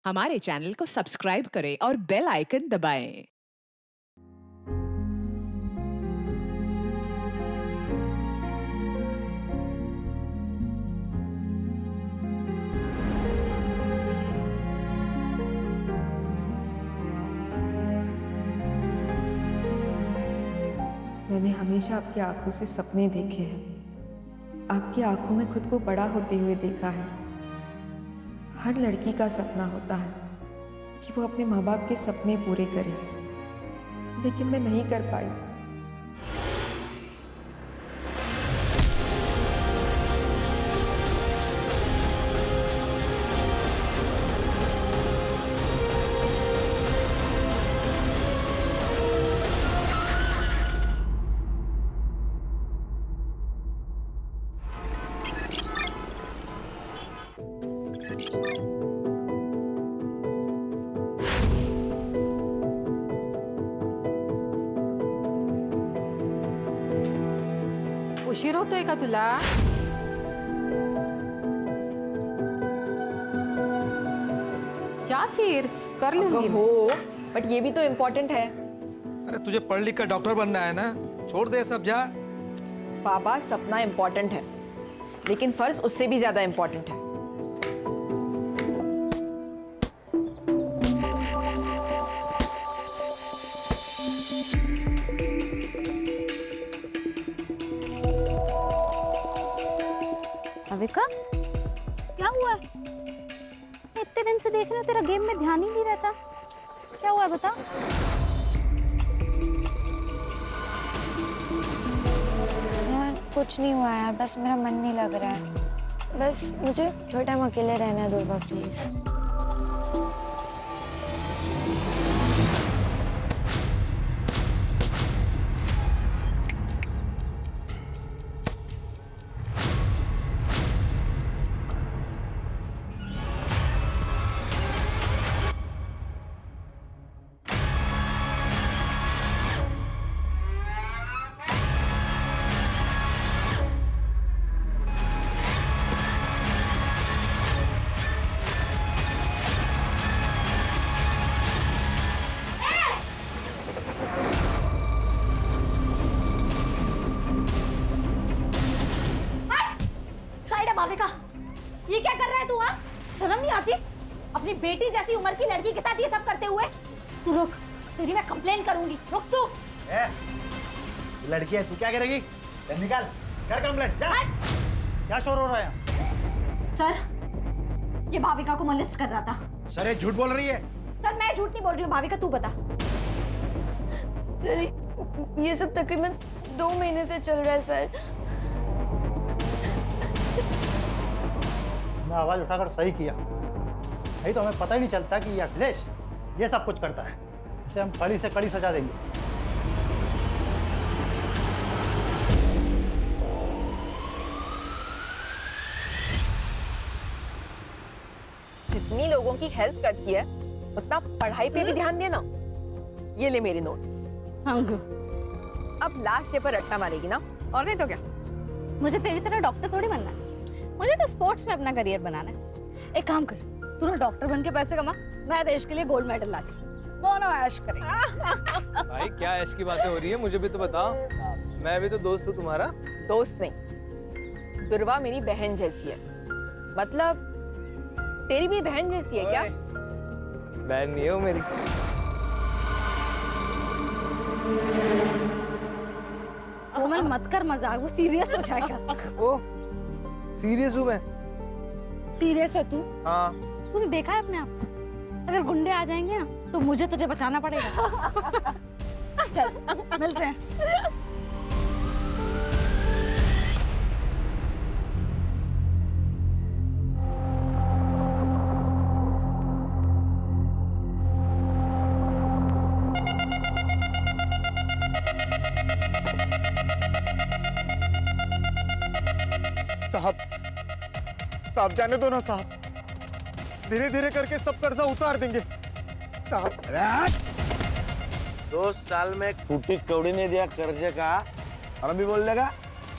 हमारे चैनल को सब्सक्राइब करें और बेल आइकन दबाएं। मैंने हमेशा आपकी आंखों से सपने देखे हैं। आपकी आंखों में खुद को बड़ा होते हुए देखा है। हर लड़की का सपना होता है कि वो अपने माँ बाप के सपने पूरे करे, लेकिन मैं नहीं कर पाई। उशीर होतोय का तुला? जा फिर कर लूंगी। हो, बट ये भी तो इम्पोर्टेंट है। अरे तुझे पढ़ लिख कर डॉक्टर बनना है ना, छोड़ दे सब, जा। पापा, सपना इम्पोर्टेंट है, लेकिन फर्ज उससे भी ज्यादा इम्पोर्टेंट है। अविका, क्या हुआ है? इतने दिन से देख रहे हो, तेरा गेम में ध्यान ही नहीं रहता। क्या हुआ है बता। यार कुछ नहीं हुआ यार, बस मेरा मन नहीं लग रहा है। बस मुझे थोड़ा टाइम अकेले रहना है दुर्गा, प्लीज। भाविका, ये क्या कर रहा है तू? हाँ, शर्म नहीं आती? अपनी बेटी जैसी उम्र की लड़की के साथ ये सब करते हुए। तू रुक, तेरी मैं कंप्लेन करूंगी। रुक तू। लड़की है, तू क्या करेगी? निकाल, कर कंप्लेंट, जा। क्या शोर हो रहा है? सर, ये भाविका को मोलेस्ट कर रहा था। सर, ये झूठ बोल रही है। सर, मैं झूठ नहीं बोल रही हूँ। भाविका, तू बता। सर, ये सब तकरीबन 2 महीने से चल रहा है सर। मैं आवाज उठाकर सही किया, नहीं तो हमें पता ही नहीं चलता कि ये अखिलेश ये सब कुछ करता है। इसे हम कड़ी से कड़ी सजा देंगे। जितनी लोगों की हेल्प करती है, उतना पढ़ाई पे भी ध्यान देना। ये ले मेरे नोट्स। हाँ, अब लास्ट डे पर रट्टा मारेगी ना? और नहीं तो क्या। मुझे तेरी तरह डॉक्टर थोड़ी बनना है। मुझे तो स्पोर्ट्स में अपना करियर बनाना है। एक काम कर, तू ना डॉक्टर बन के पैसे कमा, मैं देश के लिए गोल्ड मेडल लाती। दोनों ऐश करेंगे। भाई क्या ऐश की बातें हो रही है, मुझे भी तो बताओ। मैं भी तो दोस्त हूँ तुम्हारा। दोस्त नहीं, दुर्वा मेरी बहन जैसी है। मतलब तेरी भी बहन जैसी है क्या? बहन नहीं हो मेरी। कोमल, मत कर मजाक, वो सीरियस हो जाएगा। ओ, सीरियस हूँ मैं। सीरियस है तू? हाँ। तूने देखा है अपने आप को? अगर गुंडे आ जाएंगे ना, तो मुझे तुझे बचाना पड़ेगा। चल, मिलते हैं। साहब जाने दो ना साहब, धीरे धीरे करके सब कर्जा उतार देंगे साहब। 2 साल में फूटी कौड़ी ने दिया कर्जे का, और अभी बोल देगा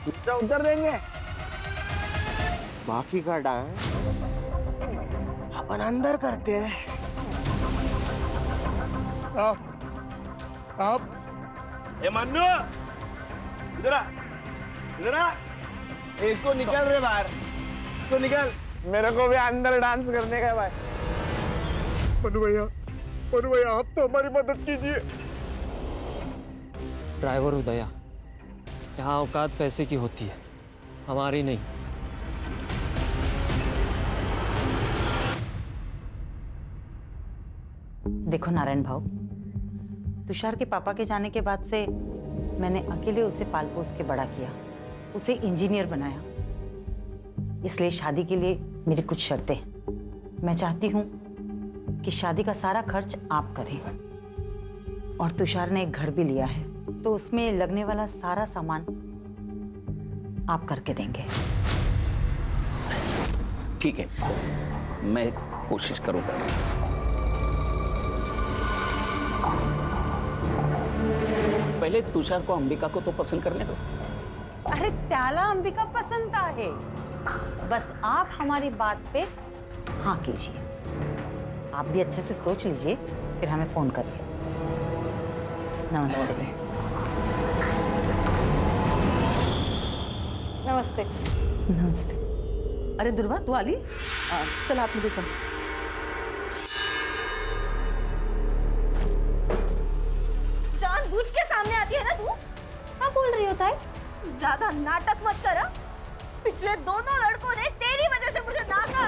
कर्जा उतार देंगे। बाकी का डांस अपन अंदर करते हैं। साहब ए मन्नू, इधर आ, इधर आ। इसको निकल रे बाहर, इसको निकल। मेरे को भी अंदर डांस करने का है भाई। मनु भैया आप तो हमारी मदद कीजिए। ड्राइवर उदया, यहाँ औकात पैसे की होती है, हमारी नहीं। देखो नारायण भाव, तुषार के पापा के जाने के बाद से मैंने अकेले उसे पाल पोस के बड़ा किया, उसे इंजीनियर बनाया। इसलिए शादी के लिए मेरी कुछ शर्तें हैं। मैं चाहती हूँ कि शादी का सारा खर्च आप करें। और तुषार ने एक घर भी लिया है, तो उसमें लगने वाला सारा सामान आप करके देंगे। ठीक है, मैं कोशिश करूंगा। पहले तुषार को अंबिका को तो पसंद करने दो। अरे त्याला अंबिका पसंद है, बस आप हमारी बात पे हाँ कीजिए। आप भी अच्छे से सोच लीजिए, फिर हमें फोन करिए। नमस्ते। नमस्ते। नमस्ते। अरे दुर्वा तू आली, चल आप मुझे सुन। जानबूझ के सामने आती है ना तू? क्या बोल रही होता है? ज्यादा नाटक मत कर। पिछले दोनों लड़कों ने तेरी वजह से मुझे नाका।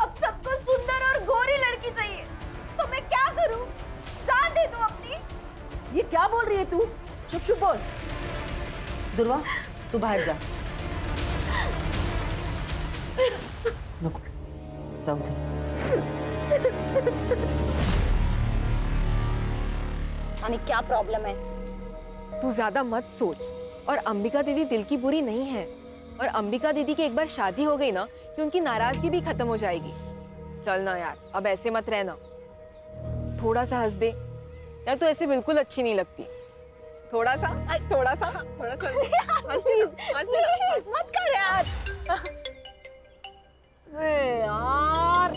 अब सबको सुंदर और गोरी लड़की चाहिए, तो मैं क्या करूं? जान दे दूं अपनी? ये क्या बोल रही है तू? चुप चुप बोल। दुर्वा तू बाहर जा। रुक, जाओ दे। यानी क्या प्रॉब्लम है? तू ज्यादा मत सोच। और अंबिका दीदी दिल की बुरी नहीं है। और अंबिका दीदी की एक बार शादी हो गई ना कि उनकी नाराजगी भी खत्म हो जाएगी। चल ना यार, अब ऐसे मत रहना। थोड़ा सा हंस दे यार, तू ऐसे बिल्कुल अच्छी नहीं लगती। थोड़ा सा मत कर यार। अरे यार।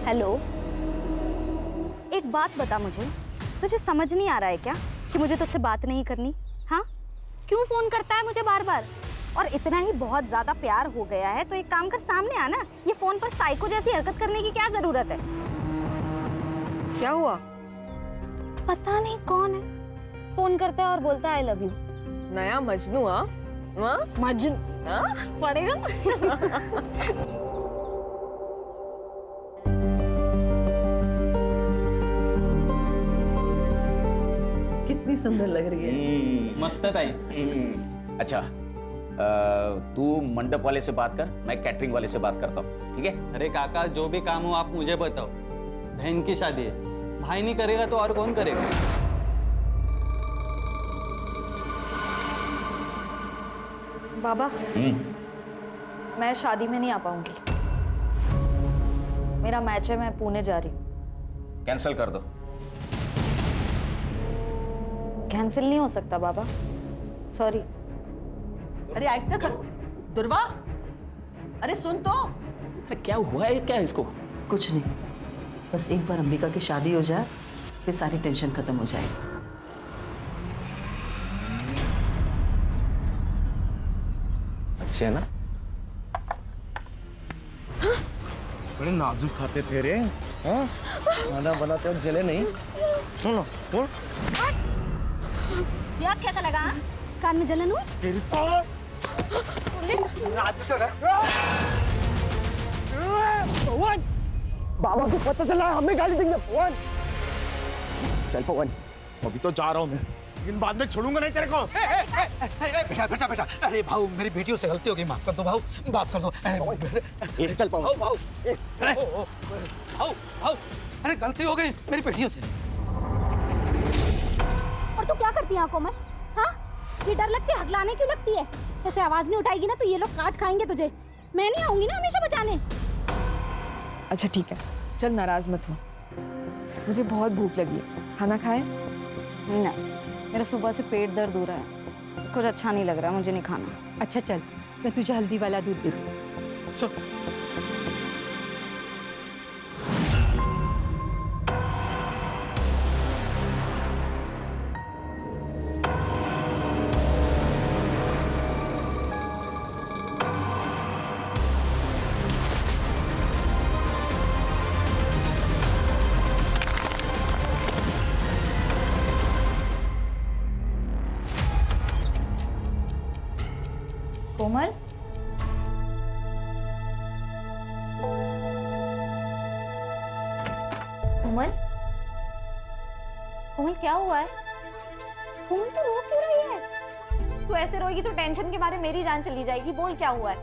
हेलो, एक बात बता मुझे, तुझे समझ नहीं आ रहा है क्या कि मुझे तुझसे बात नहीं करनी? हाँ, क्यों फोन करता है मुझे बार बार? और इतना ही बहुत ज्यादा प्यार हो गया है तो एक काम कर, सामने आना। ये फोन पर साइको जैसी हरकत करने की क्या जरूरत है? क्या हुआ? पता नहीं कौन है, फोन करता है और बोलता है आई लव यू। नया मजनू? मजनू पड़ेगा। कितनी सुंदर लग रही है। मस्त है ताई। अच्छा, तू मंडप वाले से बात कर, मैं कैटरिंग वाले से बात करता हूँ, ठीक है? अरे काका, जो भी काम हो आप मुझे बताओ। बहन की शादी है, भाई नहीं करेगा तो और कौन करेगा? बाबा, मैं शादी में नहीं आ पाऊंगी। मेरा मैच है, मैं पुणे जा रही हूँ। कैंसिल कर दो। कैंसिल नहीं हो सकता बाबा, सॉरी। अरे ऐक ना कर दुर्वा, अरे सुन तो। अरे क्या हुआ है क्या इसको? कुछ नहीं, बस एक बार अंबिका की शादी हो जाए फिर सारी टेंशन खत्म हो जाएगी। अच्छे है ना? बड़े नाजुक खाते थे रे। हाँ? खाना बनाते हो जले नहीं। सुनो, बोल। यार कैसा लगा? कान में जलन हुई? तेरी तो पवन, बाबा को पता चला हमें गाली देंगे। पवन, चल पवन, अभी तो जा रहा हूँ मैं, लेकिन बाद में छोड़ूंगा नहीं तेरे को। बेटा बेटा बेटा, अरे भाऊ मेरी बेटियों से गलती हो गई, माफ कर दो भाऊ, माफ कर दो। चल पवन, भाऊ भाऊ, अरे गलती हो गई मेरी बेटियों से। और तू क्या करती है आंखों में? हाँ, ये डर लगती है, हगलाने क्यों लगती है? ऐसे आवाज नहीं उठाएगी ना तो ये लोग काट खाएंगे तुझे। मैं नहीं आऊंगी ना हमेशा बचाने। अच्छा ठीक है, चल नाराज मत हो। मुझे बहुत भूख लगी है, खाना खाए? नहीं, मेरा सुबह से पेट दर्द हो रहा है। कुछ अच्छा नहीं लग रहा, मुझे नहीं खाना। अच्छा चल, मैं तुझे हल्दी वाला दूध देती हूँ। चल। कोमल, कोमल, कोमल क्या हुआ है? कोमल तू रो क्यों रही है? तू ऐसे रोएगी तो टेंशन के मारे मेरी जान चली जाएगी। बोल क्या हुआ है?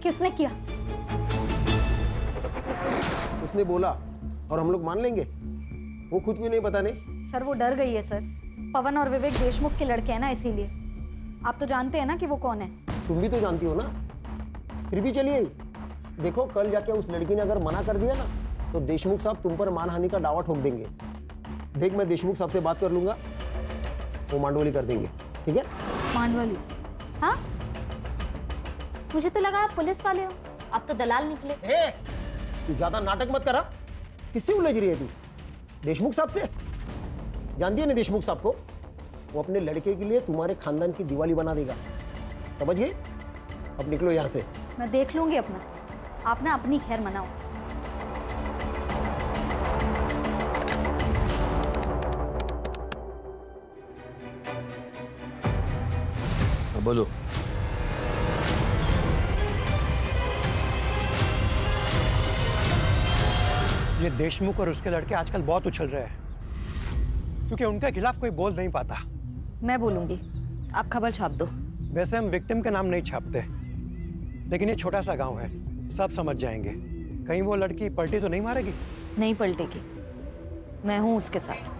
किसने किया? उसने बोला और हम लोग मान लेंगे? वो खुद क्यों नहीं बताने? सर वो डर गई है सर। पवन और विवेक देशमुख के लड़के हैं ना, इसीलिए। आप तो जानते हैं ना कि वो कौन है। तुम भी तो जानती हो ना, फिर भी चलिए। देखो कल जाके उस लड़की ने अगर मना कर दिया ना तो देशमुख साहब तुम पर मानहानि का दावा ठोक देंगे। देख मैं देशमुख साहब से बात कर लूंगा, वो मांडवली कर देंगे, ठीक है? मांडवली? हाँ, मुझे तो लगा आप पुलिस वाले हो, आप तो दलाल निकले। तू ज्यादा नाटक मत करा। किससे उलझ रही है तू? देशमुख साहब से? जानती है ना देशमुख साहब को? वो अपने लड़के के लिए तुम्हारे खानदान की दिवाली बना देगा, समझ गए? अब निकलो यहाँ से। मैं देख लूंगी अपना, आप ना अपनी खैर मनाओ। बोलो। ये देशमुख और उसके लड़के आजकल बहुत उछल रहे हैं क्योंकि उनके खिलाफ कोई बोल नहीं पाता। मैं बोलूंगी, आप खबर छाप दो। वैसे हम विक्टिम के नाम नहीं छापते, लेकिन ये छोटा सा गांव है, सब समझ जाएंगे। कहीं वो लड़की पलटी तो नहीं मारेगी? नहीं पलटेगी, मैं हूं उसके साथ।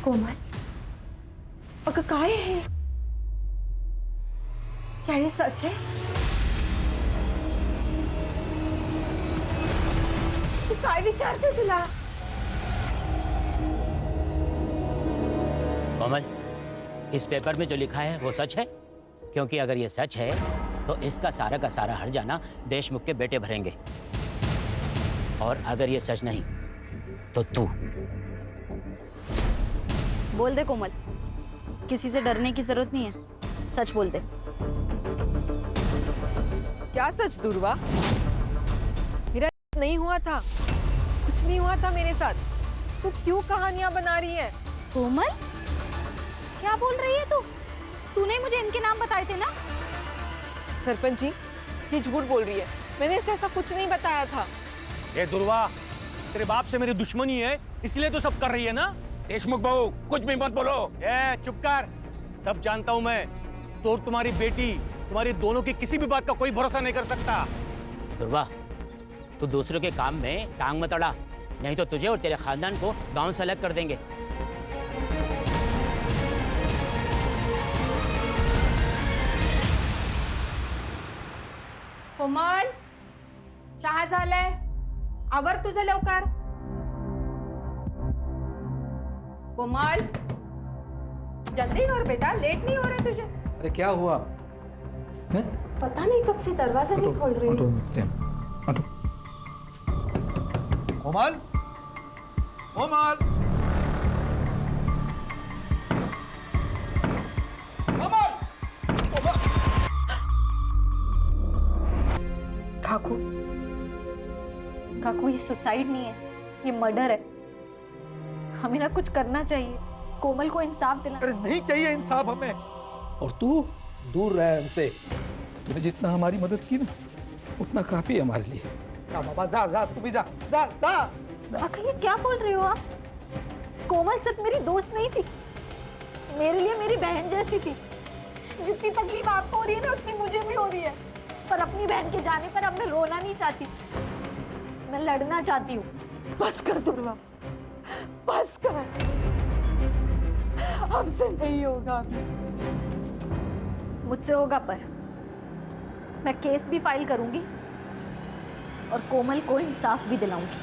कोमल, अगं काय है? क्या ये सच है? तू काय विचारते तुला? कोमल, इस पेपर में जो लिखा है वो सच है? क्योंकि अगर ये सच है तो इसका सारा का सारा हर्जाना देशमुख के बेटे भरेंगे, और अगर ये सच नहीं तो तू। बोल दे कोमल, किसी से डरने की जरूरत नहीं है, सच बोल दे। क्या सच दुर्वा? मेरा नहीं हुआ था, कुछ नहीं हुआ था मेरे साथ। तू क्यों कहानियां बना रही है? कोमल, क्या बोल रही है तू? तूने मुझे इनके नाम बताए थे ना? सरपंच जी, ये झूठ बोल रही है। मैंने इसे ऐसा कुछ नहीं बताया था। ये दुर्वा, तेरे बाप से मेरी दुश्मनी है, इसलिए तो सब कर रही है ना? देशमुख बहू, कुछ भी मत बोलो। चुप कर, सब जानता हूं मैं। तो और तुम्हारी बेटी, तुम्हारी दोनों की किसी भी बात का कोई भरोसा नहीं कर सकता। दुर्वा, तू दूसरों के काम में टांग मत अड़ा, नहीं तो तुझे और तेरे खानदान को गांव से अलग कर देंगे। कोमल, चहा झालाय, आवर तुझं लवकर। कोमल, जल्दी कर बेटा, लेट नहीं हो रहा तुझे? अरे क्या हुआ? पता नहीं कब से दरवाजा नहीं खोल रही। कोमल, कोमल, कोमल, कोमल। काकू, काकू ये सुसाइड नहीं है, ये मर्डर है। हमें ना कुछ करना चाहिए, कोमल को इंसाफ दिला। अरे नहीं चाहिए इंसाफ हमें, और तू दूर रह हमसे। तूने जितना हमारी मदद की ना, उतना काफी है हमारे लिए। जा बाबा, जा जा, तू भी जा, जा जा। काका ये क्या बोल रहे हो आप? कोमल सिर्फ मेरी दोस्त नहीं थी, मेरे लिए मेरी बहन जैसी थी। जितनी तकलीफ आपको हो रही है ना, उतनी मुझे भी हो रही है। पर अपनी बहन के जाने पर अब मैं रोना नहीं चाहती, मैं लड़ना चाहती हूँ। बस कर दुर्वा, बस कर। हमसे नहीं होगा। मुझसे होगा, पर मैं केस भी फाइल करूंगी और कोमल को इंसाफ भी दिलाऊंगी।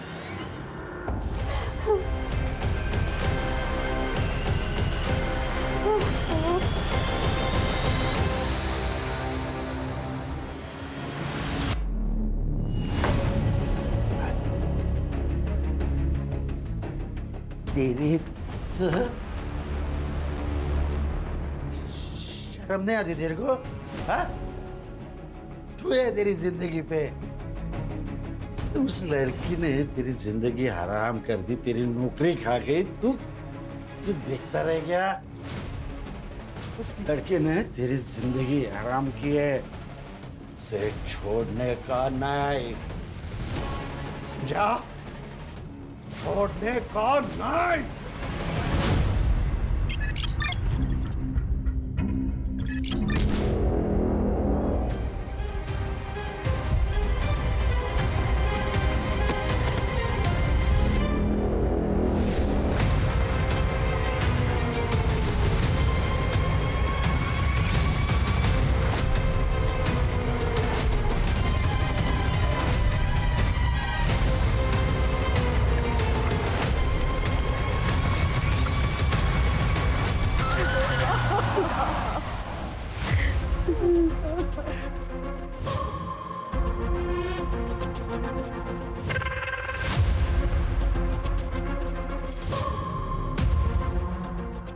तेरी शर्म नहीं आती तेरे को? हाँ? तू है तेरी जिंदगी पे। उस लड़की ने तेरी जिंदगी हराम कर दी, तेरी नौकरी खा गई। तू देखता रह गया। उस लड़के ने तेरी जिंदगी हराम की है, उसे छोड़ने का नहीं, समझा? छोड़ने का नहीं।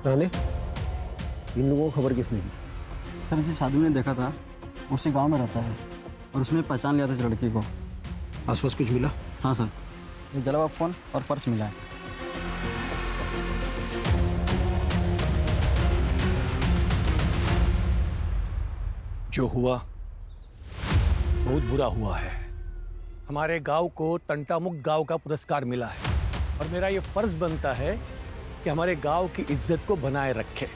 राणे, इन लोगों को खबर किसने दी? सर जी साधु ने देखा था, उसी गांव में रहता है और उसने पहचान लिया था इस लड़की को। आसपास कुछ मिला? हाँ सर, ये जला हुआ फोन और पर्स मिला है। जो हुआ बहुत बुरा हुआ है। हमारे गांव को तंटामुक्त गांव का पुरस्कार मिला है और मेरा ये फर्ज बनता है कि हमारे गांव की इज्जत को बनाए रखे।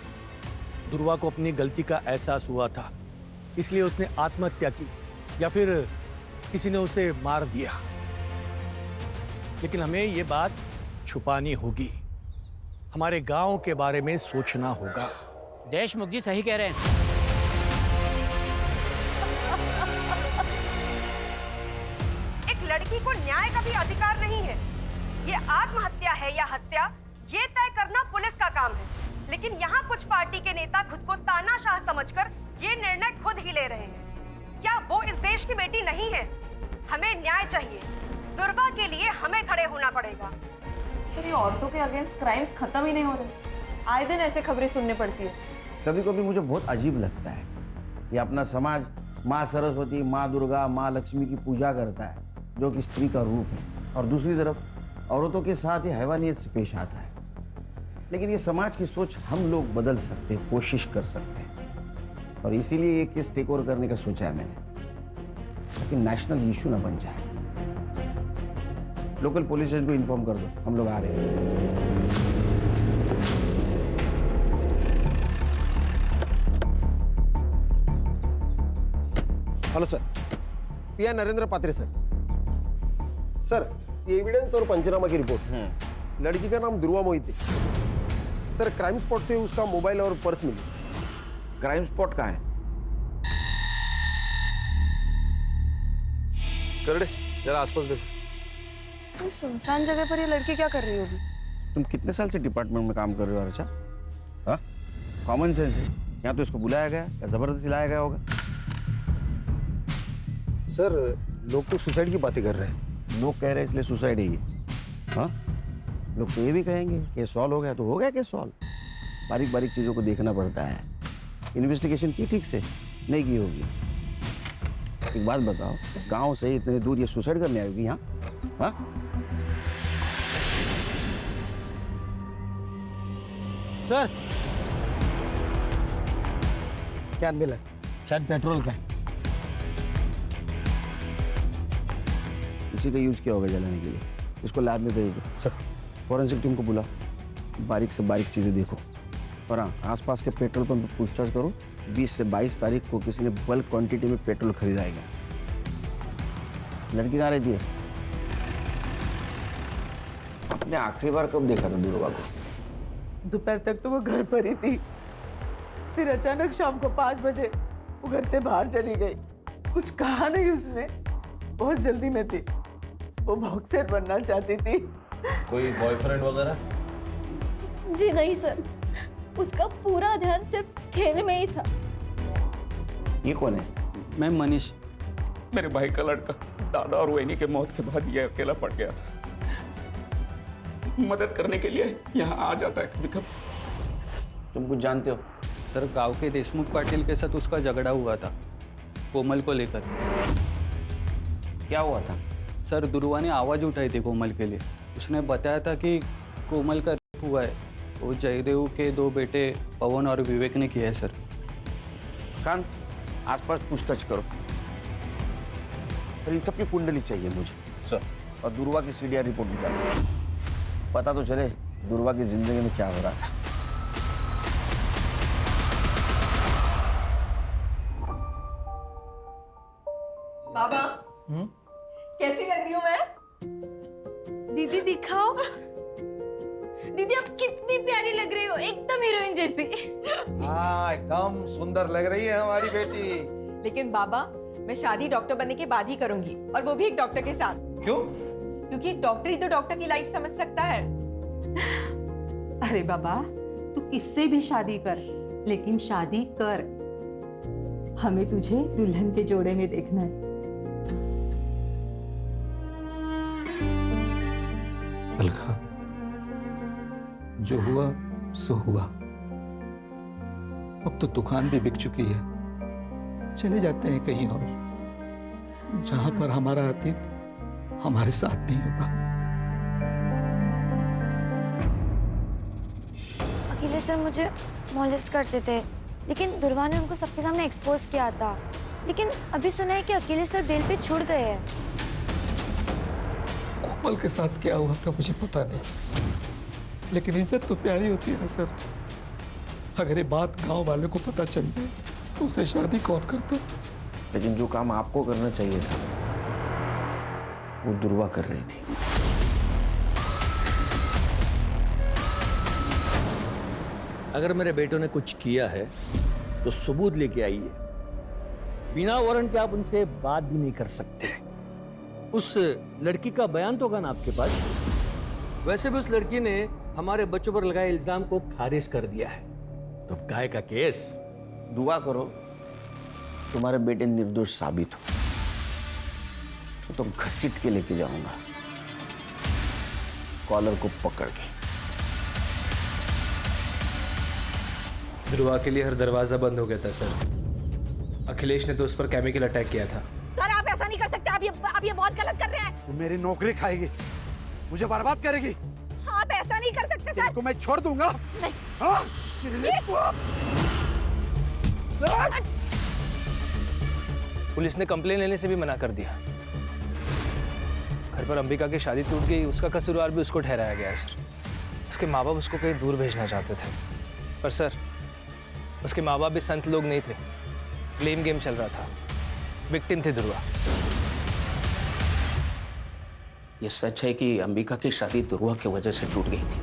दुर्वा को अपनी गलती का एहसास हुआ था, इसलिए उसने आत्महत्या की या फिर किसी ने उसे मार दिया। लेकिन हमें ये बात छुपानी होगी, हमारे गांव के बारे में सोचना होगा। देशमुख जी सही कह रहे हैं। एक लड़की को न्याय का भी अधिकार नहीं है। ये आत्महत्या है या हत्या, ये तय करना पुलिस का काम है। लेकिन यहाँ कुछ पार्टी के नेता खुद को तानाशाह समझकर ये निर्णय खुद ही ले रहे हैं। क्या वो इस देश की बेटी नहीं है? हमें न्याय चाहिए। दुर्वा के लिए हमें खड़े होना पड़ेगा। सर, ये औरतों के अगेंस्ट क्राइम्स खत्म ही नहीं हो रहे। आए दिन ऐसे खबरें सुनने पड़ती है। कभी कभी मुझे बहुत अजीब लगता है, ये अपना समाज माँ सरस्वती, माँ दुर्गा, माँ लक्ष्मी की पूजा करता है, जो कि स्त्री का रूप है, और दूसरी तरफ औरतों के साथ ये हैवानियत से पेश आता है। लेकिन ये समाज की सोच हम लोग बदल सकते हैं, कोशिश कर सकते हैं, और इसीलिए ये केस टेक ओवर करने का सोचा है मैंने, ताकि नेशनल इशू ना बन जाए। लोकल पुलिस स्टेशन को इन्फॉर्म कर दो, हम लोग आ रहे हैं। हेलो सर, पीआई नरेंद्र पात्रे सर। सर, ये एविडेंस और पंचनामा की रिपोर्ट। लड़की का नाम दुर्वा मोहिते। सर, क्राइम स्पॉट से उसका मोबाइल और पर्स मिली। क्राइम स्पॉट कहाँ है? करड़े, जरा आसपास देखो। सुनसान जगह पर ये लड़की क्या कर रही होगी? तुम कितने साल से डिपार्टमेंट में काम कर रहे हो अर्चा? हाँ, कॉमन सेंस है। यहाँ तो इसको बुलाया गया या जबरदस्ती लाया गया होगा। सर, लोग तो सुसाइड की बातें कर रहे हैं। लोग कह रहे हैं इसलिए सुसाइड है ये? हाँ, लोग तो ये भी कहेंगे केस सॉल्व हो गया तो हो गया केस सॉल्व। बारीक बारीक चीज़ों को देखना पड़ता है। इन्वेस्टिगेशन की ठीक से नहीं की होगी। एक बात बताओ, गांव से इतने दूर ये सुसाइड करने आएगी यहाँ? हाँ, सर, क्या मिला? शायद पेट्रोल का है। इसी का यूज किया होगा जलाने के लिए। इसको लैब में भेज दो। सर, फॉरेंसिक टीम को बुला, बारीक से बारीक चीज़ें देखो। और हाँ, आसपास के पेट्रोल पंप पर पूछताछ करो। 20 से 22 तारीख को किसी ने बल्क क्वांटिटी में पेट्रोल खरीदाएगा। लड़की कहाँ रहती है? आपने आखिरी बार कब देखा था दुर्वा को? दोपहर तक तो वो घर पर ही थी, फिर अचानक शाम को 5 बजे वो घर से बाहर चली गई। कुछ कहा नहीं उसने, बहुत जल्दी में थी, वो बॉक्सर बनना चाहती थी। कोई बॉयफ्रेंड वगैरह? जी नहीं सर, उसका पूरा ध्यान सिर्फ खेल में ही था। ये कौन है? मैं मनीष। मेरे भाई का लड़का। दादा और वहीनी के मौत के बाद ये अकेला पड़ गया था। मदद करने के लिए यहाँ आ जाता है कभी कभी। तुम कुछ जानते हो? सर, गांव के देशमुख पाटिल के साथ उसका झगड़ा हुआ था कोमल को लेकर। क्या हुआ था? सर, दुर्वा ने आवाज़ उठाई थी कोमल के लिए। उसने बताया था कि कोमल का रेप हुआ है। वो जयदेव के 2 बेटे पवन और विवेक ने किया है सर। कान आसपास पूछताछ करो। पर इन सबकी कुंडली चाहिए मुझे सर, और दुर्वा की सीडीआर रिपोर्ट निकालो। पता तो चले दुर्वा की जिंदगी में क्या हो रहा था। बाबा कैसी लग रही हूँ मैं? दीदी दिखाओ। दीदी आप कितनी प्यारी लग रही हो, एकदम हीरोइन जैसी। हाँ, एकदम सुंदर लग रही है हमारी बेटी। लेकिन बाबा, मैं शादी डॉक्टर बनने के बाद ही करूंगी, और वो भी एक डॉक्टर के साथ। क्यों? क्योंकि एक डॉक्टर ही तो डॉक्टर की लाइफ समझ सकता है। अरे बाबा, तू किससे भी शादी कर, लेकिन शादी कर। हमें तुझे दुल्हन के जोड़े में देखना है। अलका, जो हुआ सो हुआ। अब तो दुकान भी बिक चुकी है। चले जाते हैं कहीं और, जहां पर हमारा अतीत हमारे साथ नहीं होगा। अकेले सर मुझे मॉलेस्ट करते थे, लेकिन दुर्वा ने उनको सबके सामने एक्सपोज किया था। लेकिन अभी सुना है कि अकेले सर बेल पे छूट गए हैं। कोमल के साथ क्या हुआ था मुझे पता नहीं, लेकिन इज्जत तो प्यारी होती है ना सर। अगर ये बात गांव वालों को पता चल जाए तो उसे शादी कौन करता? लेकिन जो काम आपको करना चाहिए था वो दुर्वा कर रही थी। अगर मेरे बेटों ने कुछ किया है तो सबूत लेके आइए। बिना वारंट के आप उनसे बात भी नहीं कर सकते। उस लड़की का बयान तो होगा ना आपके पास? वैसे भी उस लड़की ने हमारे बच्चों पर लगाए इल्जाम को खारिज कर दिया है। तो काय का केस? दुआ करो तुम्हारे बेटे निर्दोष साबित हो, तो तुम घसीट के लेके जाऊंगा, कॉलर को पकड़ के। ध्रुवा के लिए हर दरवाजा बंद हो गया था सर। अखिलेश ने तो उस पर केमिकल अटैक किया था। सर, आप ऐसा नहीं कर सकते। आप ये बहुत गलत कर रहे हैं। तू मेरी नौकरी खाएगी, मुझे बर्बाद करेगी। आप ऐसा नहीं कर सकते सर। को मैं छोड़ दूंगा। नहीं। हाँ? पुलिस ने कंप्लेन लेने से भी मना कर दिया। घर पर अंबिका की शादी टूट गई, उसका कसूरवार भी उसको ठहराया गया है सर। उसके माँ बाप उसको कहीं दूर भेजना चाहते थे, पर सर उसके माँ बाप भी संत लोग नहीं थे। ब्लेम गेम चल रहा था। विक्टिम थी दुर्वा। ये सच है कि अंबिका की शादी दुर्वा की वजह से टूट गई थी।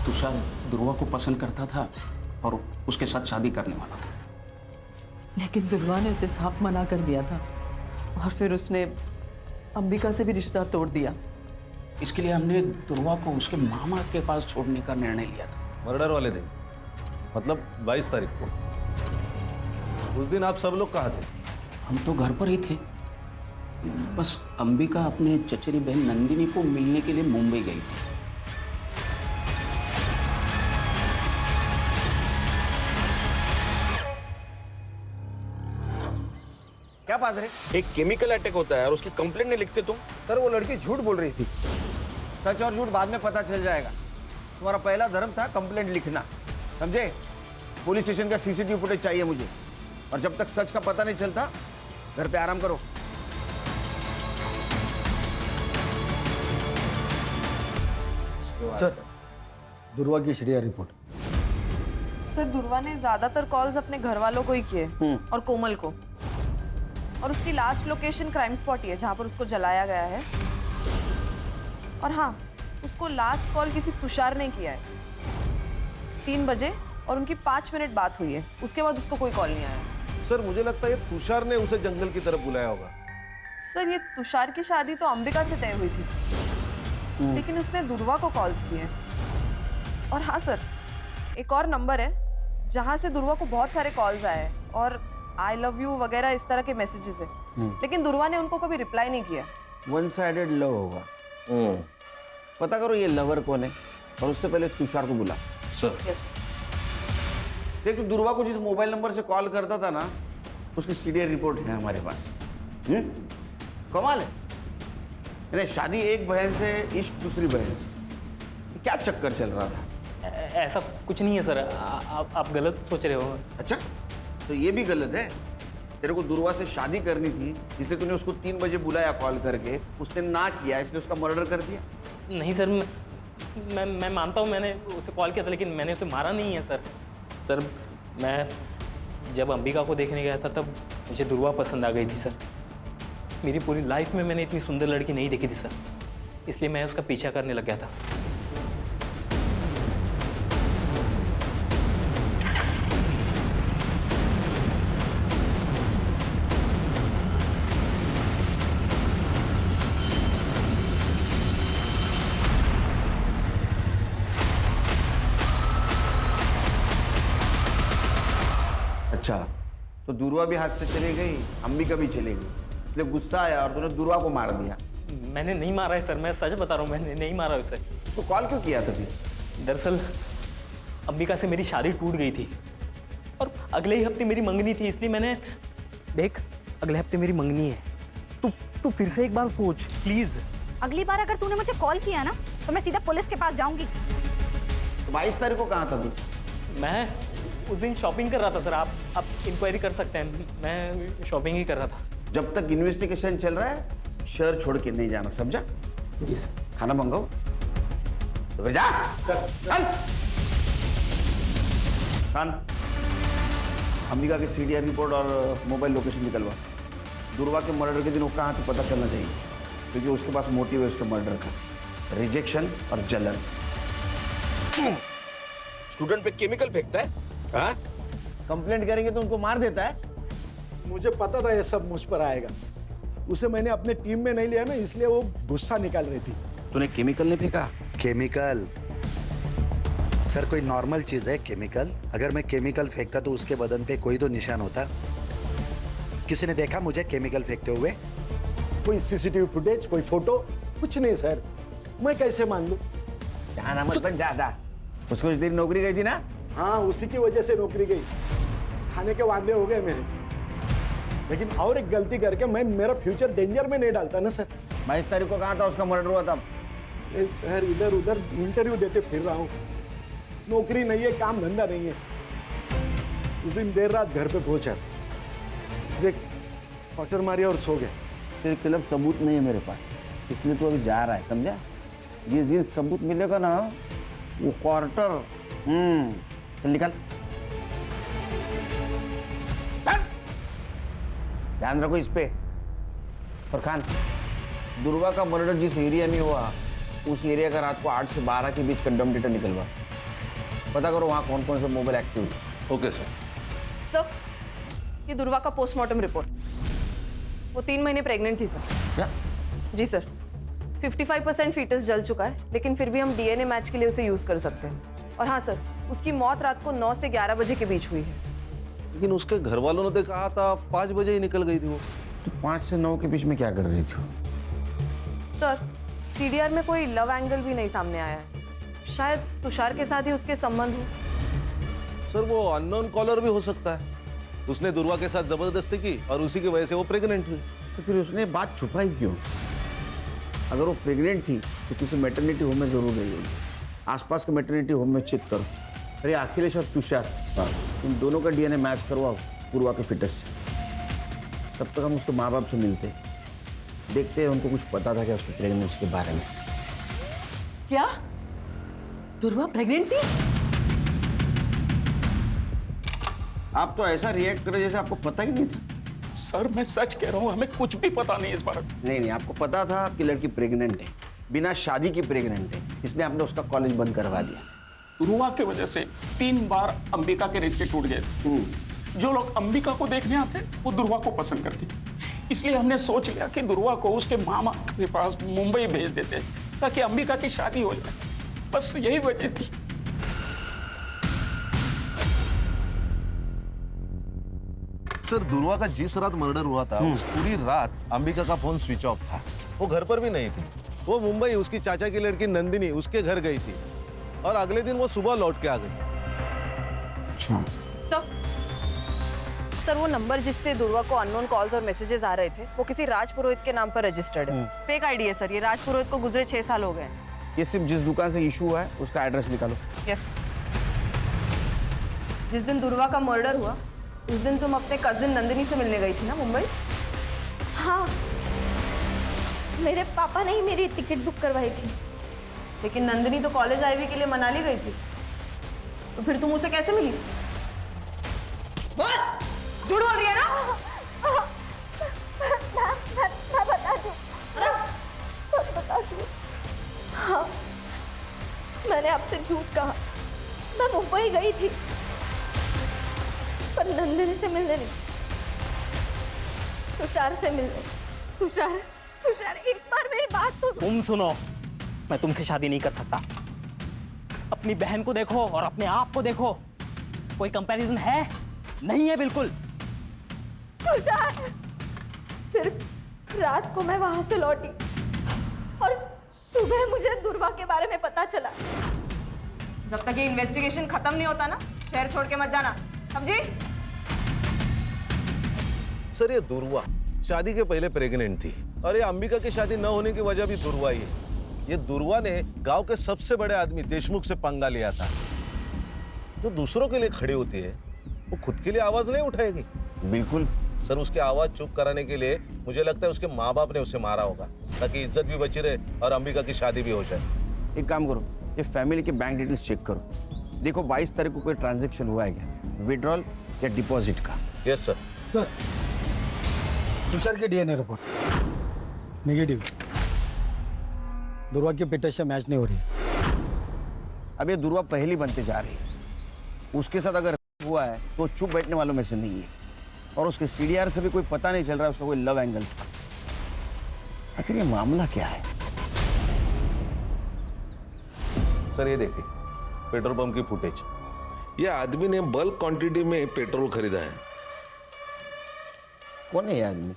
तुषार दुर्वा को पसंद करता था और उसके साथ शादी करने वाला था, लेकिन दुर्वा ने उसे साफ मना कर दिया था, और फिर उसने अंबिका से भी रिश्ता तोड़ दिया। इसके लिए हमने दुर्वा को उसके मामा के पास छोड़ने का निर्णय लिया था। मर्डर वाले दिन, मतलब 22 तारीख को। उस दिन आप सब लोग कहाँ थे? हम तो घर पर ही थे। बस अंबिका अपने चचेरी बहन नंदिनी को मिलने के लिए मुंबई गई थी। क्या बात है? एक केमिकल अटैक होता है और उसकी कंप्लेंट नहीं लिखते तुम? सर, वो लड़की झूठ बोल रही थी। सच और झूठ बाद में पता चल जाएगा। तुम्हारा पहला धर्म था कंप्लेंट लिखना, समझे? पुलिस स्टेशन का सीसीटीवी फुटेज चाहिए मुझे, और जब तक सच का पता नहीं चलता घर पे आराम करो। सर, दुर्वा की सीडीआर रिपोर्ट। सर, दुर्वा ने ज्यादातर कॉल्स अपने घर वालों को ही किए, और कोमल को। और उसकी लास्ट लोकेशन क्राइम स्पॉट ही है जहां पर उसको जलाया गया है। और हाँ, उसको लास्ट कॉल किसी तुषार ने किया है 3 बजे और उनकी 5 मिनट बात हुई है। उसके बाद उसको कोई कॉल नहीं आया। सर मुझे लगता है ये तुषार ने उसे जंगल की तरफ बुलाया होगा। सर ये तुषार की शादी तो अंबिका से तय हुई थी, लेकिन उसने दुर्वा को कॉल्स किए। और हाँ सर, एक और नंबर है जहाँ से दुर्वा को बहुत सारे कॉल्स आए हैं और आई लव यू वगैरह इस तरह के मैसेजेस है, लेकिन दुर्वा ने उनको कभी रिप्लाई नहीं किया। वन साइडेड लव होगा। पता करो ये लवर कौन है और उससे पहले तुषार को बुला। Sir yes. देख तू दुर्वा को जिस मोबाइल नंबर से कॉल करता था ना, उसकी सीडीआर रिपोर्ट है हमारे पास। कमाल है। यानी शादी एक बहन से, इश्क दूसरी बहन से, क्या चक्कर चल रहा था? ऐसा कुछ नहीं है सर, आप गलत सोच रहे हो। अच्छा, तो ये भी गलत है। तेरे को दुर्वा से शादी करनी थी, इसलिए तूने उसको 3 बजे बुलाया कॉल करके, उसने ना किया इसलिए उसका मर्डर कर दिया। नहीं सर, मैं मानता हूँ मैंने उसे कॉल किया था, लेकिन मैंने उसे मारा नहीं है सर। मैं जब अंबिका को देखने गया था तब मुझे दुर्वा पसंद आ गई थी सर। मेरी पूरी लाइफ में मैंने इतनी सुंदर लड़की नहीं देखी थी सर, इसलिए मैं उसका पीछा करने लग गया था। अच्छा, तो दुर्वा भी हाथ से चली गई, अंबिका भी चली गई, इसलिए गुस्सा आया और तूने दुर्वा को मार दिया। मैंने नहीं मारा है सर, मैं सच बता रहा हूँ, मैंने नहीं मारा उसे। तो कॉल क्यों किया था फिर? दरअसल अंबिका से मेरी शादी टूट गई थी और अगले ही हफ्ते मेरी मंगनी थी, इसलिए मैंने देख अगले हफ्ते मेरी मंगनी है, तू फिर से एक बार सोच प्लीज। अगली बार अगर तूने मुझे कॉल किया ना तो मैं सीधा पुलिस के पास जाऊंगी। तो 22 तारीख को कहाँ था तू? मैं उस दिन शॉपिंग कर रहा था सर, आप इंक्वायरी कर सकते हैं, मैं शॉपिंग ही कर रहा था। जब तक इन्वेस्टिगेशन चल रहा है शहर छोड़ के नहीं जाना, समझा? जी सर। खाना मंगाओ तो फिर जा। चल खान, अंबिका की सीडीआर रिपोर्ट और मोबाइल लोकेशन निकलवा। दुर्वा के मर्डर के दिन वो कहाँ थे पता चलना चाहिए, क्योंकि उसके पास मोटिव है उसके मर्डर का, रिजेक्शन और जलन। स्टूडेंट पे केमिकल फेंकता है, हाँ? कंप्लेंट करेंगे तो उनको मार देता है। मुझे पता था ये सब मुझ पर आएगा, उसे मैंने अपने टीम में नहीं लिया ना, इसलिए वो गुस्सा निकाल रही थी। तूने केमिकल नहीं फेंका? केमिकल सर कोई नॉर्मल चीज है केमिकल? अगर मैं केमिकल फेंकता तो उसके बदन पे कोई तो निशान होता। किसी ने देखा मुझे केमिकल फेंकते हुए? कोई सीसीटीवी फुटेज, कोई फोटो, कुछ नहीं सर। मैं कैसे मान लूं? जाना मत बन ज्यादा। उसको इस दिन नौकरी गई थी ना? हाँ, उसी की वजह से नौकरी गई। खाने के वादे हो गए मेरे, लेकिन और एक गलती करके मैं मेरा फ्यूचर डेंजर में नहीं डालता ना सर। 22 तारीख को कहाँ था उसका मर्डर हुआ था? सर इधर उधर इंटरव्यू देते फिर रहा हूँ, नौकरी नहीं है, काम धंधा नहीं है। उस दिन देर रात घर पे पहुंचा, देख क्वार्टर मारी और सो गए। तेरे खिलाफ सबूत नहीं है मेरे पास, इसलिए तो अभी जा रहा है, समझा? जिस दिन सबूत मिलेगा ना वो क्वार्टर चल निकल। ध्यान रखो इस पे। और खान, दुर्वा का मर्डर जिस एरिया में हुआ उस एरिया का रात को 8 से 12 के बीच कंडम डेटा निकलवा। पता करो वहाँ कौन कौन से मोबाइल एक्टिव थे। Okay sir. सर, ये दुर्वा का पोस्टमार्टम रिपोर्ट। वो 3 महीने प्रेग्नेंट थी सर। क्या? जी सर। 55% फीटस जल चुका है, लेकिन फिर भी हम डीएनए मैच के लिए उसे यूज कर सकते हैं। और हाँ सर, उसकी मौत रात को 9 से 11 बजे के बीच हुई है। लेकिन उसके घर वालों ने तो कहा था 5 बजे ही निकल गई थी वो। तो 5 से 9 के बीच में क्या कर रही थी? सर, सीडीआर में कोई लव एंगल भी नहीं सामने आया है। शायद तुषार के साथ ही उसके संबंध हो। सर वो अननोन कॉलर भी हो सकता है, उसने दुर्वा के साथ जबरदस्ती की और उसी की वजह से वो प्रेग्नेंट हुई। तो फिर उसने बात छुपाई क्यों? अगर वो प्रेग्नेंट थी तो किसी मैटरनिटी होम में जरूर गई होगी। आसपास के मैटरनिटी होम में चेक करो। अरे अखिलेश और तुषार, इन दोनों का डीएनए मैच करवाओ पूर्वा के फिटस से। तब तक हम उसके माँ बाप से मिलते, देखते हैं उनको कुछ पता था क्या उसकी प्रेगनेंसी के बारे में। क्या दुर्वा प्रेग्नेंट थी? आप तो ऐसा रिएक्ट करे जैसे आपको पता ही नहीं था। सर मैं सच कह रहा हूँ, हमें कुछ भी पता नहीं इस बारे में। नहीं, आपको पता था आपकी लड़की प्रेग्नेंट है। बिना शादी की प्रेग्नेंट है, इसने आपने उसका कॉलेज बंद करवा दिया। ध्रुवा की वजह से 3 बार अंबिका के रिश्ते टूट गए। जो लोग अंबिका को देखने आते वो ध्रुवा को पसंद करते, इसलिए हमने सोच लिया कि ध्रुवा को उसके मामा के पास मुंबई भेज देते ताकि अंबिका की शादी हो जाए। बस यही वजह थी। सर ध्रुवा का जिस रात मर्डर हुआ था उस पूरी रात अंबिका का फोन स्विच ऑफ था। वो घर पर भी नहीं थी। वो मुंबई उसकी चाचा की लड़की नंदिनी उसके घर गई थी और अगले दिन वो सुबह लौट के आ गई। सर वो नंबर जिससे ध्रुवा को अननोन कॉल्स और मैसेजेस आ रहे थे वो किसी राज पुरोहित के नाम पर रजिस्टर्ड है। फेक आईडी है सर। ये राज पुरोहित को गुजरे 6 साल हो गए। ये सिर्फ जिस दुकान से इशू हुआ है उसका एड्रेस निकालो। यस। जिस दिन ध्रुवा का मर्डर हुआ उस दिन तुम अपने कजिन नंदिनी से मिलने गई थी ना मुंबई? हाँ, मेरे पापा ने ही मेरी टिकट बुक करवाई थी। लेकिन नंदिनी तो कॉलेज आईवी के लिए मनाली गई थी, तो फिर तुम उसे कैसे मिली? बोल, झूठ बोल रही है ना? मैं बता दूं। बता दूं। हाँ, मैंने आपसे झूठ कहा। मैं मुंबई गई थी पर नंदिनी से मिलने नहीं, तुषार से मिलने। तुषार एक बार मेरी बात तो। तुम सुनो, मैं तुमसे शादी नहीं कर सकता। अपनी बहन को देखो और अपने आप को देखो, कोई कंपैरिजन है? नहीं है बिल्कुल। तुषार, फिर रात को मैं वहां से लौटी और सुबह मुझे ध्रुवा के बारे में पता चला। जब तक ये इन्वेस्टिगेशन खत्म नहीं होता ना, शहर छोड़ के मत जाना, समझी? सर ये ध्रुवा शादी के पहले प्रेग्नेंट थी और ये अंबिका की शादी न होने की वजह भी ध्रुवा ही है। ये ध्रुवा ने गांव के सबसे बड़े आदमी देशमुख से पंगा लिया था। जो दूसरों के लिए खड़ी होती है वो खुद के लिए आवाज नहीं उठाएगी। बिल्कुल सर, उसकी आवाज चुप कराने के लिए मुझे लगता है उसके माँ बाप ने उसे मारा होगा ताकि इज्जत भी बची रहे और अंबिका की शादी भी हो जाए। एक काम करो, ये फैमिली के बैंक डिटेल्स चेक करो। देखो 22 तारीख को कोई ट्रांजैक्शन हुआ है क्या, विड्रॉल या डिपॉजिट का? Yes sir. सर, तुषार की डीएनए रिपोर्ट नेगेटिव। ध्रुवा की पिटा से मैच नहीं हो रही है। अब ये ध्रुवा पहली बनते जा रही है। उसके साथ अगर हुआ है तो चुप बैठने वालों में से नहीं है। और उसके सीडीआर से भी कोई पता नहीं चल रहा है उसका कोई लव एंगल था। आखिर ये मामला क्या है? सर ये देखिए पेट्रोल पंप की फुटेज। ये आदमी ने बल्क क्वांटिटी में पेट्रोल खरीदा है। कौन है ये आदमी?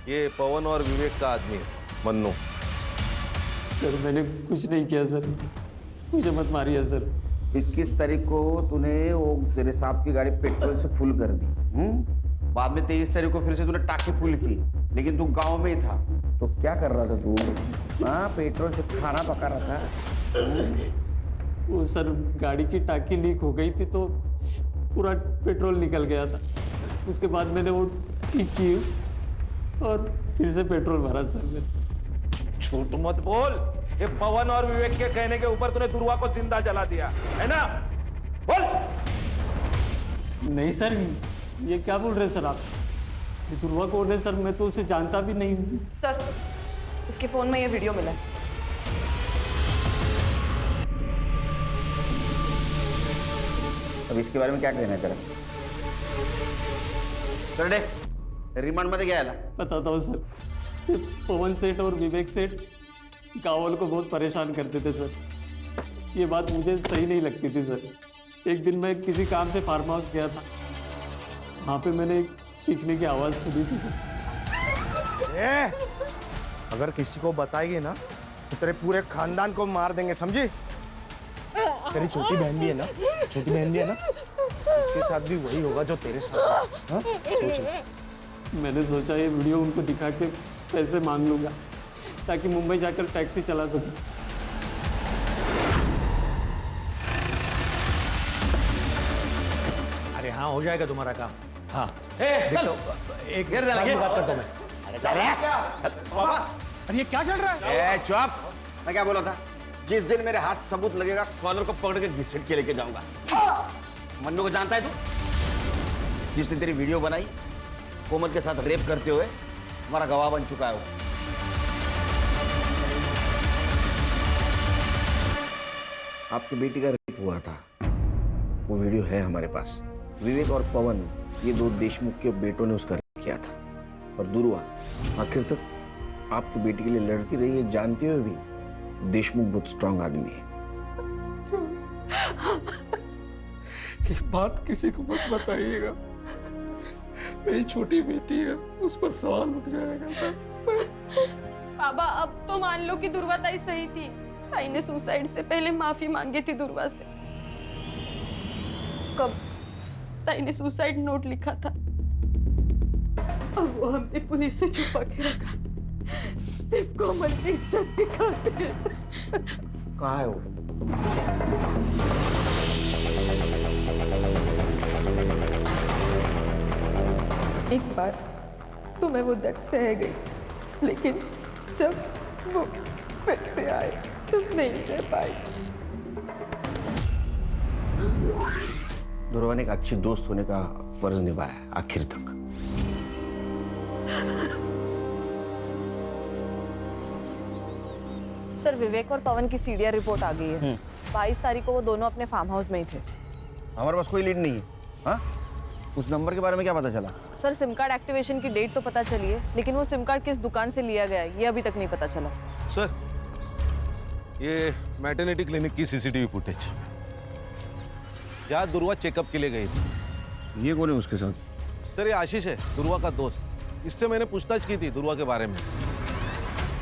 ये पवन और विवेक का आदमी है, मन्नू। सर मैंने कुछ नहीं किया सर, मुझे मत मारिए सर। 21 तारीख को तूने वो तेरे साहब की गाड़ी पेट्रोल से फुल कर दी। बाद में 23 तारीख को फिर से तूने टाकी फुल की, लेकिन तू गांव में ही था। तो क्या कर रहा था तू? हाँ, पेट्रोल से खाना पका रहा था। वो सर गाड़ी की टाकी लीक हो गई थी तो पूरा पेट्रोल निकल गया था। उसके बाद मैंने वो ठीक की और फिर से पेट्रोल भरा सर मैंने। झूठ मत बोल। ये पवन और विवेक के कहने के ऊपर तूने ध्रुवा को जिंदा जला दिया है ना? बोल। नहीं सर, ये क्या बोल रहे हैं सर आप? ध्रुवा कौन है सर? मैं तो उसे जानता भी नहीं हूँ। सर, इसके फोन में ये वीडियो मिला है। अब इसके बारे में क्या कहना है तेरा? चल रिमांड मध्ये घ्यायला बताता हूँ सर। ये पवन सेठ और विवेक सेठ गाँव वालों को बहुत परेशान करते थे सर। ये बात मुझे सही नहीं लगती थी सर। एक दिन मैं किसी काम से फार्म हाउस गया था, वहाँ पे मैंने एक चीखने की आवाज़ सुनी थी सर। अगर किसी को बताएगी ना तो तेरे पूरे खानदान को मार देंगे, समझी? तेरी छोटी बहन भी है ना, छोटी बहन भी है ना, उसके साथ भी वही होगा जो तेरे साथ। हाँ? सोच। मैंने सोचा ये वीडियो उनको दिखा के पैसे मांग लूंगा ताकि मुंबई जाकर टैक्सी चला सकूं। अरे हाँ, हो जाएगा तुम्हारा काम। हाँ एक अरे ये क्या चल रहा है? चुप। मैं क्या बोला था? जिस दिन मेरे हाथ सबूत लगेगा कॉलर को पकड़ के घिसट के लेके जाऊंगा। मन्नू को जानता है तू? जिसने तेरी वीडियो बनाई कोमल के साथ रेप करते हुए, हमारा गवाह बन चुका है वो। आपकी बेटी का रेप हुआ था, वो वीडियो है हमारे पास। विवेक और पवन, ये दो देशमुख के बेटों ने उसका रेप किया था। और दुर्वा आखिर तक आपकी बेटी के लिए लड़ती रही है, जानते हुए भी देशमुख बहुत स्ट्रांग आदमी है। ये बात किसी को मत बताइएगा, मेरी छोटी बेटी है, उस पर सवाल उठ जाएगा। बाबा अब तो मान लो कि दुर्वा ताई सही थी। ताई ने सुसाइड से पहले माफी मांगी थी दुर्वा से। कब? ताई ने सुसाइड नोट लिखा था और वो हमने पुलिस से छुपा के रखा, सिर्फ कोमल की इज्जत दिखाते। कहाँ है वो? एक बार तो मैं वो दर्द सह गई, लेकिन जब वो फिर से आए तो नहीं सह पाई। दुर्वा ने एक अच्छी दोस्त होने का फर्ज निभाया आखिर तक। सर, विवेक और पवन की सीडीआर रिपोर्ट आ गई है। 22 तारीख को वो दोनों अपने फार्म हाउस में ही थे। हमारे पास कोई लीड नहीं है। हाँ? उस नंबर के बारे में क्या पता चला? सर, सिम कार्ड एक्टिवेशन की डेट तो पता चली है, लेकिन वो सिम कार्ड किस दुकान से लिया गया है ये अभी तक नहीं पता चला। सर, ये मैटरनिटी क्लिनिक की सीसीटीवी फुटेज, जहाँ दुर्वा चेकअप के लिए गई थी। ये कौन है उसके साथ? सर, ये आशीष है, दुर्वा का दोस्त। इससे मैंने पूछताछ की थी दुर्वा के बारे में।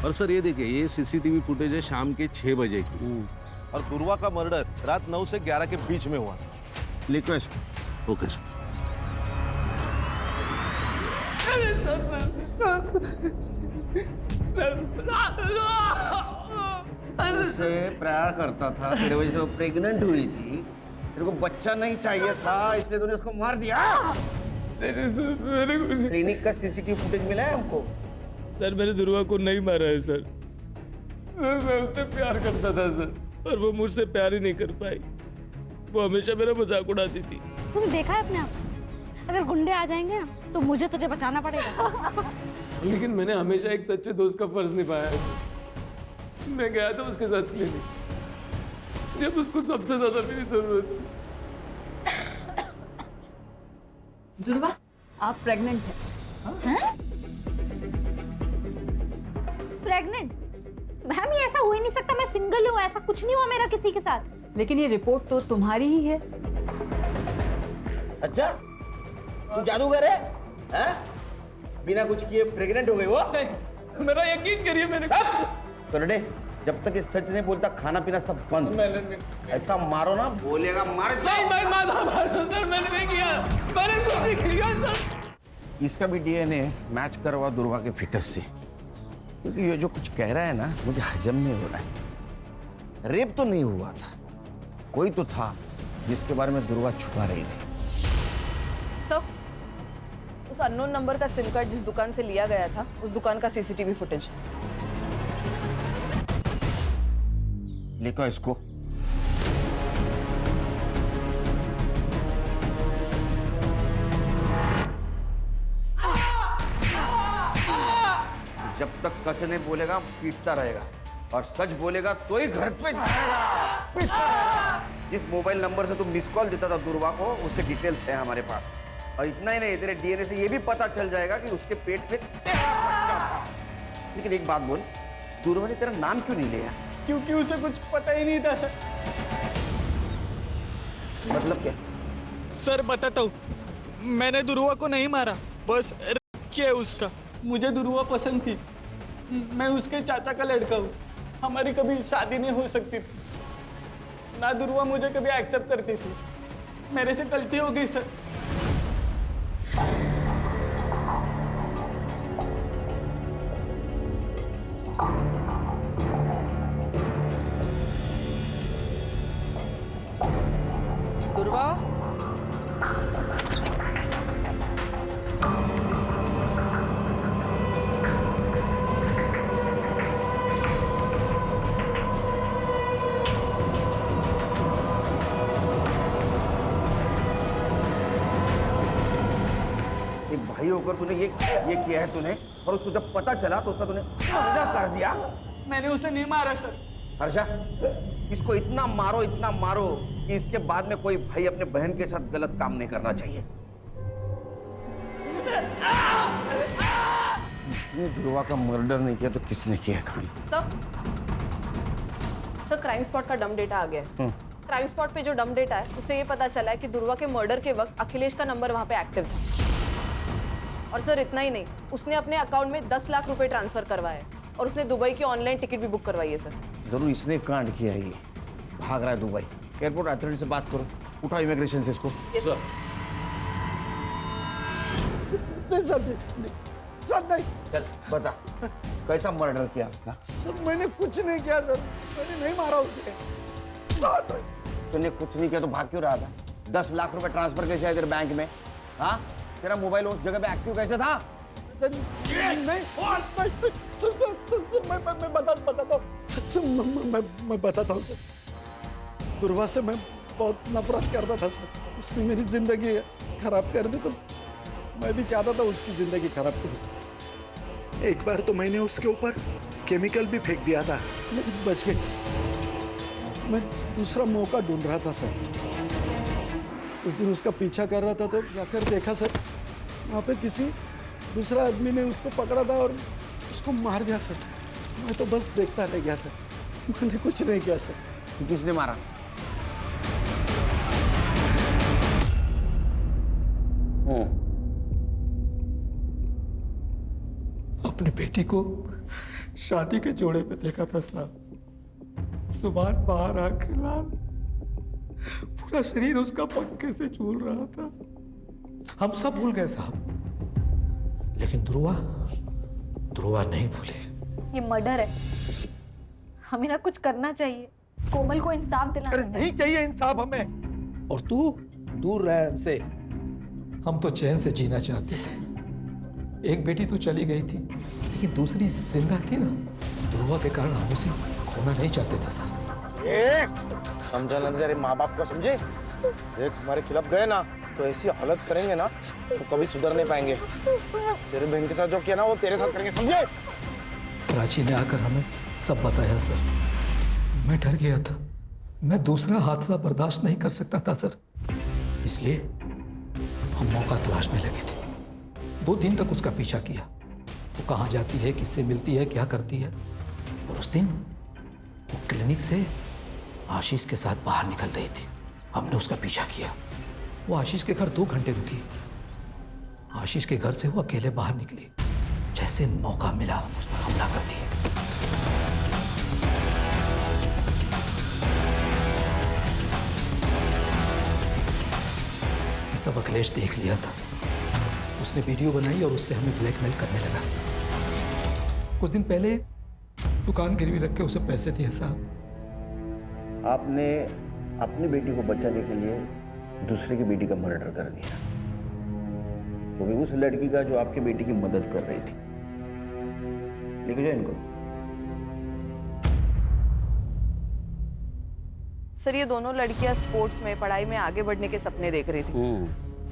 और सर ये देखिए, ये सीसीटीवी फुटेज है शाम के 6 बजे की, और दुर्वा का मर्डर रात 9 से 11 के बीच में हुआ। लिखो इसको। Okay sir. उससे प्यार करता था, तेरे वजह से वो प्रेग्नेंट हुई थी, तेरे को बच्चा नहीं चाहिए था, इसलिए तूने उसको मार दिया। क्लिनिक का सीसीटीवी फुटेज मिला है हमको। सर, मैंने दुर्वा को नहीं मारा है सर। मैं उससे प्यार करता था सर, और वो मुझसे प्यार ही नहीं कर पाई। वो हमेशा मेरा मजाक उड़ाती थी। तुमने देखा है अपने आप, अगर गुंडे आ जाएंगे ना तो मुझे तुझे बचाना पड़ेगा। लेकिन मैंने हमेशा एक सच्चे दोस्त का फर्ज निभाया है सर। मैं गया था उसके साथ क्लिनिक जब उसको सबसे ज्यादा मेरी जरूरत थी। दुर्वा, आप प्रेग्नेंट हैं? प्रेग्नेंट? मैम ये ऐसा हो ही नहीं सकता, मैं सिंगल हूँ, ऐसा कुछ नहीं हुआ मेरा किसी के साथ। लेकिन ये रिपोर्ट तो तुम्हारी ही है। अच्छा, तू जादूगर है? हैं? बिना कुछ किए प्रेग्नेंट हो गई वो? मेरा यकीन करिए, मैंने करडे, जब तक ये सच नहीं बोलता खाना पीना सब बंद। ऐसा मारो ना, बोलेगा मार। सर, मैंने नहीं किया, मैंने कुछ नहीं किया सर। इसका भी डीएनए मैच करवा दुर्वा के फिटस से, क्योंकि ये जो कुछ कह रहा है ना, मुझे हजम नहीं हो रहा है। रेप तो नहीं हुआ था, कोई तो था जिसके बारे में दुर्वा छुपा रही थी। सर, उस अननोन नंबर का सिम कार्ड जिस दुकान से लिया गया था, उस दुकान का सीसीटीवी फुटेज। लिखो इसको। जब तक सच नहीं बोलेगा पीटता रहेगा, और सच बोलेगा तो ही घर पे जाएगा। जिस मोबाइल नंबर से तुम मिस कॉल देता था दुर्वा को, उसके डिटेल्स है हमारे पास। और इतना ही नहीं, तेरे डीएनए से ये भी पता चल जाएगा कि उसके पेट पे तेरा बच्चा था। लेकिन एक बात बोल, दुर्वा ने तेरा नाम क्यों नहीं लिया? क्योंकि उसे कुछ पता ही नहीं था सर। मतलब क्या? सर बताता हूँ, मैंने दुर्वा को नहीं मारा, बस किया उसका। मुझे दुर्वा पसंद थी, मैं उसके चाचा का लड़का हूँ, हमारी कभी शादी नहीं हो सकती थी। ना दुर्वा मुझे कभी एक्सेप्ट करती थी, मेरे से गलती हो गई सर। दुर्वा, एक भाई होकर तूने ये किया है तूने, और उसको जब पता चला तो उसका तूने मर्डर कर दिया। मैंने उसे नहीं मारा सर, हर्षा, इसको इतना मारो कि इसके बाद में कोई भाई अपने बहन के साथ गलत काम नहीं करना चाहिए। इसने ध्रुवा का मर्डर नहीं किया तो किसने किया खान? सर क्राइम स्पॉट का डम डेटा आ गया है। क्राइम स्पॉट पे जो डम डेटा है उससे ये पता चला है कि ध्रुवा के मर्डर के वक्त अखिलेश का नंबर वहां पे एक्टिव था। और सर इतना ही नहीं, उसने अपने अकाउंट में 10 लाख रुपए ट्रांसफर करवाए और उसने दुबई की ऑनलाइन टिकट भी बुक करवाई है सर। जरूर इसने कांड किया है, ये भाग रहा है दुबई। एयरपोर्ट अथॉरिटी से बात करो, उठाओ इमिग्रेशन से इसको। सर नहीं। चल बता, कैसा मर्डर किया उसका? सर मैंने कुछ नहीं किया सर, मैंने नहीं मारा उसे। तूने कुछ नहीं किया तो भाग क्यों रहा था? 10 लाख रुपए ट्रांसफर कैसे आए तेरे बैंक में? हाँ, तेरा मोबाइल उस जगह पे एक्टिव कैसे था? मैं बताता हूँ सर। दुर्वा से मैं बहुत नफरत करता था सर। उसने मेरी जिंदगी खराब कर दी तो मैं भी चाहता था उसकी जिंदगी खराब करूं। एक बार तो मैंने उसके ऊपर केमिकल भी फेंक दिया था, लेकिन बच गई। मैं दूसरा मौका ढूंढ रहा था सर। उस दिन उसका पीछा कर रहा था तो जाकर देखा सर, वहाँ पे किसी दूसरा आदमी ने उसको पकड़ा था और उसको मार दिया सर। मैं तो बस देखता रह गया सर, मैंने कुछ नहीं किया सर। किसने मारा? अपनी बेटी को शादी के जोड़े पे देखा था साहब। जुबान बाहर आके लाल, पूरा शरीर उसका पंखे से झूल रहा था। हम सब भूल गए साहब, लेकिन ध्रुवा नहीं भूले। ये मर्डर है, हमें ना कुछ करना चाहिए। कोमल को इंसाफ दिलाना चाहिए। नहीं चाहिए इंसाफ हमें। और तू दूर रह हमसे। हम तो चैन से जीना चाहते थे। एक बेटी तो चली गई थी, लेकिन दूसरी जिंदा थी ना। ध्रुवा के कारण हम उसे खोना नहीं चाहते थे साहब। समझा ना तेरे माँ बाप को, समझे? देख हमारे खिलाफ गए ना तो ऐसी हालत करेंगे ना तो कभी सुधर नहीं पाएंगे। तेरे बहन के साथ जो किया ना वो तेरे साथ करेंगे, समझे? प्राची ने आकर हमें सब बताया सर। मैं डर गया था। मैं दूसरा हादसा बर्दाश्त नहीं कर सकता था सर, इसलिए हम मौका तलाशने लगे थे। 2 दिन तक उसका पीछा किया। वो कहाँ जाती है, किससे मिलती है, क्या करती है। और उस दिन वो क्लिनिक से आशीष के साथ बाहर निकल रही थी। हमने उसका पीछा किया। वो आशीष के घर 2 घंटे रुकी। आशीष के घर से वो अकेले बाहर निकली। जैसे मौका मिला उस पर हमला कर दिया। ये सब अखिलेश देख लिया था। उसने वीडियो बनाई और उससे हमें ब्लैकमेल करने लगा। कुछ दिन पहले दुकान गिरवी रख के उसे पैसे दिए साहब। आपने अपनी बेटी को बचाने के लिए दूसरे की बेटी का मर्डर कर दिया, क्योंकि उस लड़की का जो आपकी बेटी की मदद कर रही थी। लिख जाए इनको। सर ये दोनों लड़कियां स्पोर्ट्स में, पढ़ाई में आगे बढ़ने के सपने देख रही थी,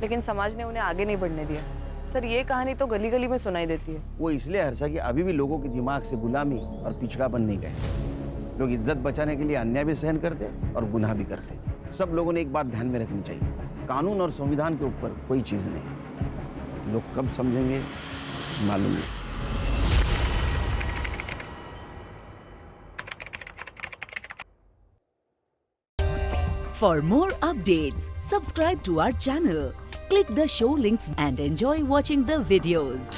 लेकिन समाज ने उन्हें आगे नहीं बढ़ने दिया। सर ये कहानी तो गली गली में सुनाई देती है। वो इसलिए हर्षा कि अभी भी लोगों के दिमाग से गुलामी और पिछड़ापन नहीं गए। लोग इज्जत बचाने के लिए अन्याय भी सहन करते और गुनाह भी करते। सब लोगों ने एक बात ध्यान में रखनी चाहिए, कानून और संविधान के ऊपर कोई चीज नहीं। लोग कब समझेंगे मालूम नहीं। For more updates, subscribe to our channel, click the show links and enjoy watching the videos.